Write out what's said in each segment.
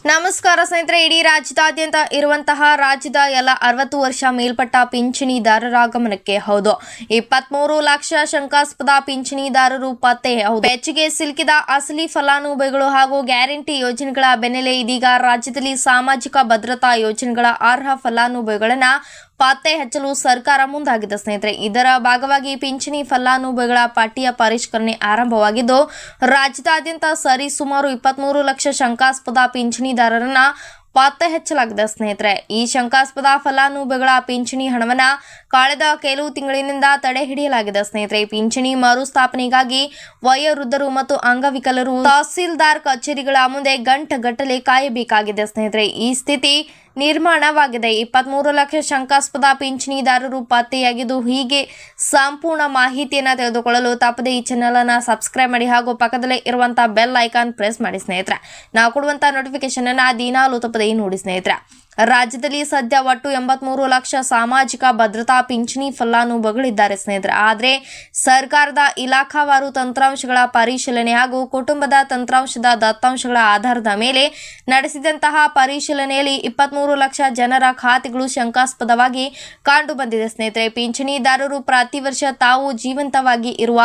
ನಮಸ್ಕಾರ ಸ್ನೇಹಿತರೆ, ಇಡೀ ರಾಜ್ಯದಾದ್ಯಂತ ಇರುವಂತಹ ರಾಜ್ಯದ ಎಲ್ಲ 60 ವರ್ಷ ಮೇಲ್ಪಟ್ಟ ಪಿಂಚಣಿದಾರರ ಗಮನಕ್ಕೆ. ಹೌದು, 23 ಲಕ್ಷ ಶಂಕಾಸ್ಪದ ಪಿಂಚಣಿದಾರರು ಪತ್ತೆ. ಹೌದು, ಹೆಚ್ಚಿಗೆ ಸಿಲುಕಿದ ಅಸಲಿ ಫಲಾನುಭವಿಗಳು ಹಾಗೂ ಗ್ಯಾರಂಟಿ ಯೋಜನೆಗಳ ಬೆನ್ನಲ್ಲೇ ಇದೀಗ ರಾಜ್ಯದಲ್ಲಿ ಸಾಮಾಜಿಕ ಭದ್ರತಾ ಯೋಜನೆಗಳ ಅರ್ಹ ಫಲಾನುಭವಿಗಳನ್ನ ಪತ್ತೆ ಹಚ್ಚಲು ಸರ್ಕಾರ ಮುಂದಾಗಿದೆ ಸ್ನೇಹಿತರೆ. ಇದರ ಭಾಗವಾಗಿ ಪಿಂಚಣಿ ಫಲಾನುಭವಿಗಳ ಪಟ್ಟಿಯ ಪರಿಷ್ಕರಣೆ ಆರಂಭವಾಗಿದ್ದು, ರಾಜ್ಯದಾದ್ಯಂತ ಸರಿಸುಮಾರು 23 ಲಕ್ಷ ಶಂಕಾಸ್ಪದ ಪಿಂಚಣಿದಾರರನ್ನ ಪತ್ತೆ ಹಚ್ಚಲಾಗಿದೆ ಸ್ನೇಹಿತರೆ. ಈ ಶಂಕಾಸ್ಪದ ಫಲಾನುಭವಿಗಳ ಪಿಂಚಣಿ ಹಣವನ್ನ ಕಳೆದ ಕೆಲವು ತಿಂಗಳಿನಿಂದ ತಡೆ ಹಿಡಿಯಲಾಗಿದೆ ಸ್ನೇಹಿತರೆ. ಪಿಂಚಣಿ ಮರುಸ್ಥಾಪನೆಗಾಗಿ ವಯೋವೃದ್ಧರು ಮತ್ತು ಅಂಗವಿಕಲರು ತಹಸೀಲ್ದಾರ್ ಕಚೇರಿಗಳ ಮುಂದೆ ಗಂಟೆಗಟ್ಟಲೆ ಕಾಯಬೇಕಾಗಿದೆ ಸ್ನೇಹಿತರೆ. ಈ ಸ್ಥಿತಿ ನಿರ್ಮಾಣವಾಗಿದೆ. 23 ಲಕ್ಷ ಶಂಕಾಸ್ಪದ ಪಿಂಚಣಿದಾರರು ಪತ್ತೆಯಾಗಿದ್ದು, ಹೀಗೆ ಸಂಪೂರ್ಣ ಮಾಹಿತಿಯನ್ನು ತಿಳಿದುಕೊಳ್ಳಲು ತಪ್ಪದೆ ಈ ಚಾನೆಲ್ ಅನ್ನು ಸಬ್ಸ್ಕ್ರೈಬ್ ಮಾಡಿ ಹಾಗೂ ಪಕ್ಕದಲ್ಲೇ ಇರುವಂತಹ ಬೆಲ್ ಐಕಾನ್ ಪ್ರೆಸ್ ಮಾಡಿ ಸ್ನೇಹಿತರೆ. ನಾವು ಕೊಡುವಂತಹ ನೋಟಿಫಿಕೇಶನ್ ಅನ್ನು ದಿನಾಲೂ ತಪ್ಪದೆ ನೋಡಿ ಸ್ನೇಹಿತರೆ. ರಾಜ್ಯದಲ್ಲಿ ಸದ್ಯ ಒಟ್ಟು 83 ಲಕ್ಷ ಸಾಮಾಜಿಕ ಭದ್ರತಾ ಪಿಂಚಣಿ ಫಲಾನುಭವಿಗಳಿದ್ದಾರೆ ಸ್ನೇಹಿತರೆ. ಆದರೆ ಸರ್ಕಾರದ ಇಲಾಖಾವಾರು ತಂತ್ರಾಂಶಗಳ ಪರಿಶೀಲನೆ ಹಾಗೂ ಕುಟುಂಬದ ತಂತ್ರಾಂಶದ ದತ್ತಾಂಶಗಳ ಆಧಾರದ ಮೇಲೆ ನಡೆಸಿದಂತಹ ಪರಿಶೀಲನೆಯಲ್ಲಿ 23 ಲಕ್ಷ ಜನರ ಖಾತೆಗಳು ಶಂಕಾಸ್ಪದವಾಗಿ ಕಂಡು ಬಂದಿದೆ ಸ್ನೇಹಿತರೆ. ಪಿಂಚಣಿದಾರರು ಪ್ರತಿ ವರ್ಷ ತಾವು ಜೀವಂತವಾಗಿ ಇರುವ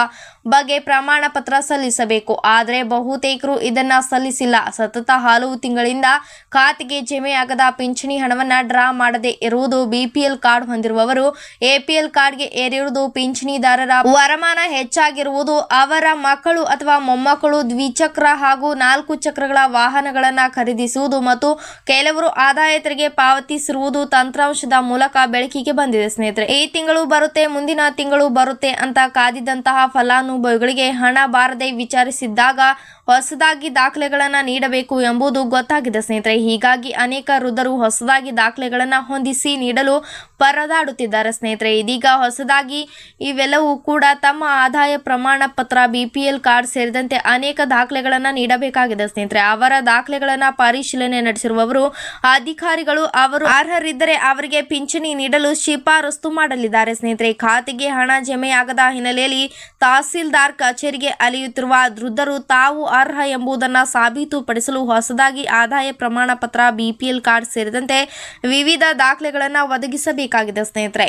ಬಗ್ಗೆ ಪ್ರಮಾಣ ಪತ್ರ ಸಲ್ಲಿಸಬೇಕು. ಆದರೆ ಬಹುತೇಕರು ಇದನ್ನ ಸಲ್ಲಿಸಿಲ್ಲ. ಸತತ ಹಲವು ತಿಂಗಳಿಂದ ಖಾತೆಗೆ ಜಮೆಯಾಗದ ಪಿಂಚಣಿ ಹಣವನ್ನ ಡ್ರಾ ಮಾಡದೇ ಇರುವುದು, ಬಿಪಿಎಲ್ ಕಾರ್ಡ್ ಹೊಂದಿರುವವರು ಎಪಿಎಲ್ ಕಾರ್ಡ್ಗೆ ಏರಿರುವುದು, ಪಿಂಚಣಿದಾರರ ವರಮಾನ ಹೆಚ್ಚಾಗಿರುವುದು, ಅವರ ಮಕ್ಕಳು ಅಥವಾ ಮೊಮ್ಮಕ್ಕಳು ದ್ವಿಚಕ್ರ ಹಾಗೂ 4 ಚಕ್ರಗಳ ವಾಹನಗಳನ್ನ ಖರೀದಿಸುವುದು ಮತ್ತು ಕೆಲವರು ಆದಾಯ ತೆರಿಗೆ ಪಾವತಿಸಿರುವುದು ತಂತ್ರಾಂಶದ ಮೂಲಕ ಬೆಳಕಿಗೆ ಬಂದಿದೆ ಸ್ನೇಹಿತರೆ. ಈ ತಿಂಗಳು ಬರುತ್ತೆ, ಮುಂದಿನ ತಿಂಗಳು ಬರುತ್ತೆ ಅಂತ ಕಾದಿದ್ದಂತಹ ಫಲಾನುಭವಿಗಳಿಗೆ ಹಣ ಬಾರದೆ ವಿಚಾರಿಸಿದ್ದಾಗ ಹೊಸದಾಗಿ ದಾಖಲೆಗಳನ್ನು ನೀಡಬೇಕು ಎಂಬುದು ಗೊತ್ತಾಗಿದೆ ಸ್ನೇಹಿತರೆ. ಹೀಗಾಗಿ ಅನೇಕ ವೃದ್ಧರು ಹೊಸದಾಗಿ ದಾಖಲೆಗಳನ್ನು ಹೊಂದಿಸಿ ನೀಡಲು ಪರದಾಡುತ್ತಿದ್ದಾರೆ ಸ್ನೇಹಿತರೆ. ಇದೀಗ ಹೊಸದಾಗಿ ಇವೆಲ್ಲವೂ ಕೂಡ ತಮ್ಮ ಆದಾಯ ಪ್ರಮಾಣ ಪತ್ರ, ಬಿಪಿಎಲ್ ಕಾರ್ಡ್ ಸೇರಿದಂತೆ ಅನೇಕ ದಾಖಲೆಗಳನ್ನು ನೀಡಬೇಕಾಗಿದೆ ಸ್ನೇಹಿತರೆ. ಅವರ ದಾಖಲೆಗಳನ್ನು ಪರಿಶೀಲನೆ ನಡೆಸಿರುವವರು ಅಧಿಕಾರಿಗಳು ಅವರು ಅರ್ಹರಿದ್ದರೆ ಅವರಿಗೆ ಪಿಂಚಣಿ ನೀಡಲು ಶಿಫಾರಸು ಮಾಡಲಿದ್ದಾರೆ ಸ್ನೇಹಿತರೆ. ಖಾತೆಗೆ ಹಣ ಜಮೆಯಾಗದ ಹಿನ್ನೆಲೆಯಲ್ಲಿ ತಹಸೀಲ್ದಾರ್ ಕಚೇರಿಗೆ ಅಲೆಯುತ್ತಿರುವ ವೃದ್ಧರು ತಾವು ಅರ್ಹ ಎಂಬುದನ್ನು ಸಾಬೀತುಪಡಿಸಲು ಹೊಸದಾಗಿ ಆದಾಯ ಪ್ರಮಾಣ ಪತ್ರ, ಬಿಪಿಎಲ್ ಕಾರ್ಡ್ ಸೇರಿದಂತೆ ವಿವಿಧ ದಾಖಲೆಗಳನ್ನು ಒದಗಿಸಬೇಕಾಗಿದೆ ಸ್ನೇಹಿತರೆ.